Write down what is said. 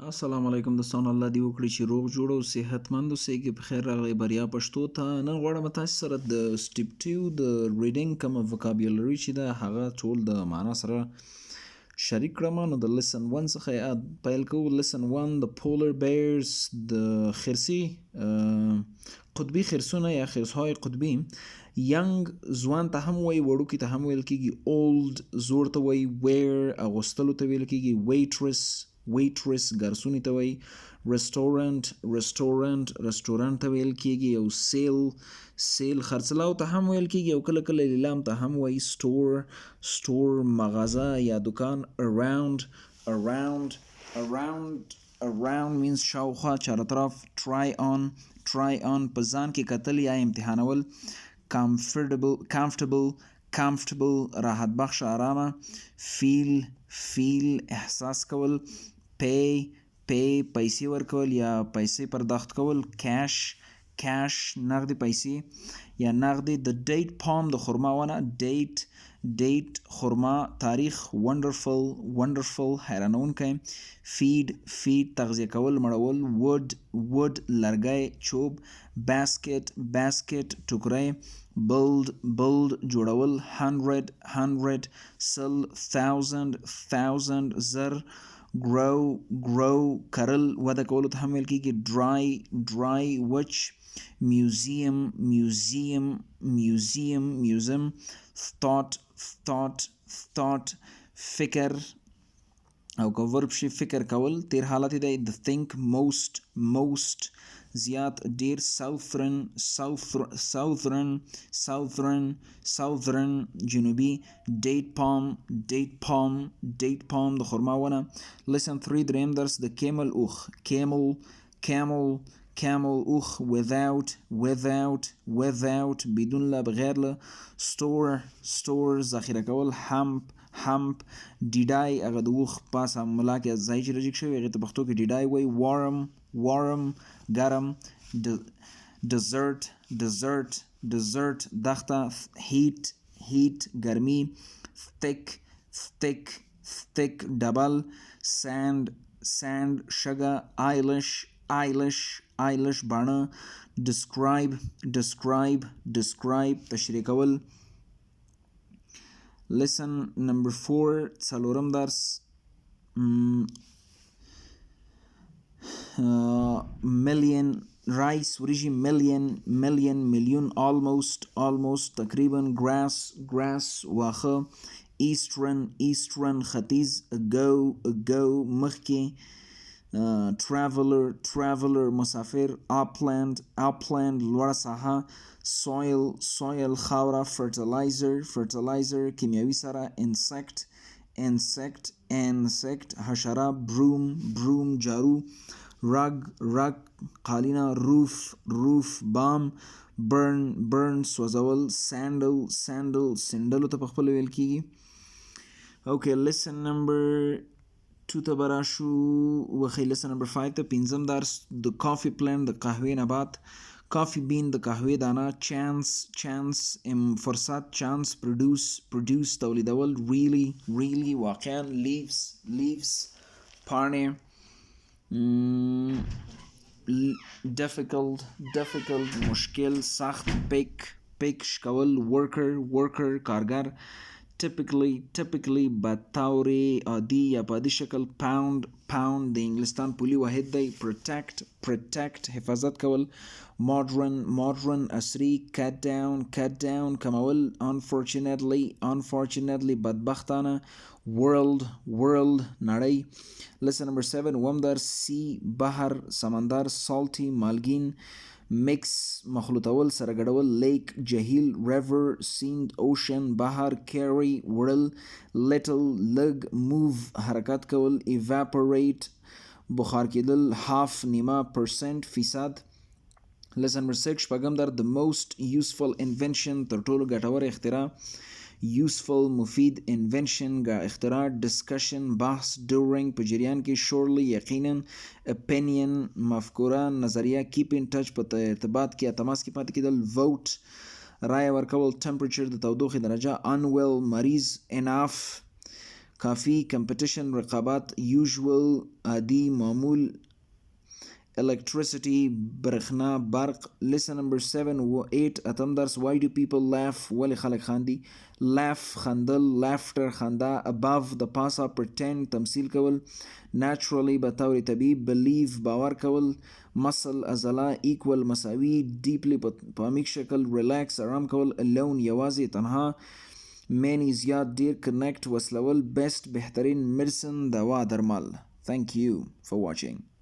السلام علیکم دوستانو، الله دې وکړي چې روغ جوړ او صحتمند اوسئ. په خیر راغلی بریا پښتو ته. نن غواړم تاسو سره د سټیپ 2 د ریډینګ کوم وکابولري چې ده هغه ټول د معنا سره شریک کړم. نو د لیسن 1 څخه پیل کوو. لیسن 1 د پولر بیرز، د خرسي قطبي خرسونه یا خرسهای قطبي. ینګ ځوان ته هم وایي، وړوکي ته هم ویل کېږي. اولد زوړ ته وایي. ویر اغوستلو ته ویل کېږي. ویټرس ګرسونې ته وایي. رستورانت ته ویل کېږي. او سیل خرڅلاو ته هم ویل کېږي، او کله کله لیلام ته هم وایي. سټور مغازه یا دکان. around means شاوخوا، چارطرف. try on په ځان کې کتل یا امتحانول. comfortable راحت بخش، آرامه. feel احساس کول. pay پیسې ورکول یا پیسې پرداخت کول. cash نغدي پیسې یا نغدي. د date palm د خرما ونه. date خرما. تاریخ. wonderful حیرانونکی. feed تغذیه کول، مړول. wood لرګی، چوب. basket ټوکری. build جوړول. 100 سل. thousand زر. grow کرل، وده کولو ته هم ویل کېږي. dry وچ. museum. thought فکر، او که ورب شي فکر کول. تیر حالت دی. د think most زیات، ډیر. southern جنوبي. date palm د خرما ونه. lesson 3 دریم درس د camel اوخ. camel اوخ. without بدون له، بغیر له. store ذخیره کول. hump ډیډای، هغه د اوخ پاسه ملا کې ځای چې رجیک شوی هغې ته پښتو کې ډیډای وایي. warm ګرم. desert دښته. heat ګرمي. thick ډبل. sand شګه. eyelash باڼه. describe تشریح کول. lesson number 4 څلورم درس. million rice وریجې. million almost تقریبا. grass واخه. eastern ختیځ. go مخکې. traveler مسافر. upland لوړه ساحه. soil خاوره. fertilizer کیمیاوي سره. insect حشره. broom جارو. rug قالینه. roof بام. burn سوځول. sandal سندلو ته په خپل ویل کېږي. اوکې lesson number 2 ته به راشو. وښی lesson number 5 ته. پنځم درس د coffee plant د قهوې نبات. coffee bean د قهوې دانه. chance فرصت. chance produce تولیدول. really واقعا. leaves پاڼې. difficult مشکل، سخت. pick شکول. worker کارګر. typically بطور عادي یا په عادي شکل. pound د انګلستان پولي واحد دی. protect حفاظت کول. modern عصري. cut down کمول. unfortunately بدبختانه. world نړۍ. lesson number 7 اووم درس. sea بحر سمندر. salty مالګین. mix مخلوطول سره ګډول. lake جهیل. river سیند. ocean بحر. carry وړل. little لږ. move حرکت کول. evaporate بخار کېدل. half نیمه. %. lesson number 6 شپږم در. the most useful invention تر ټولو ګټور اختراع. useful مفید. invention اختراع. discussion بحث. during په جریان کې. surely یقینا. opinion مفکوره نظریه. keep in touch په ارتباط کې تماس کې پاتې کېدل. vote رایه ورکول. temperature د تودوخې درجه. unwell مریض. enough کافی competition رقابت usual عادي معمول electricity برخنا برق. Lesson number 7 و 8 اتم درس. why do people laugh ولی خلق خاندي. laugh خندل laughter خندا. above the pasa pretend تمثيل کول. naturally بطور طبيعي. believe باور کول. muscle عضله. equal مساوي. deeply په عمیق شکل. relax آرام کول. alone یوازي تنها. many زیاد ډیر. connect وصلول. best بهترین. medicine دوا درمل. thank you for watching.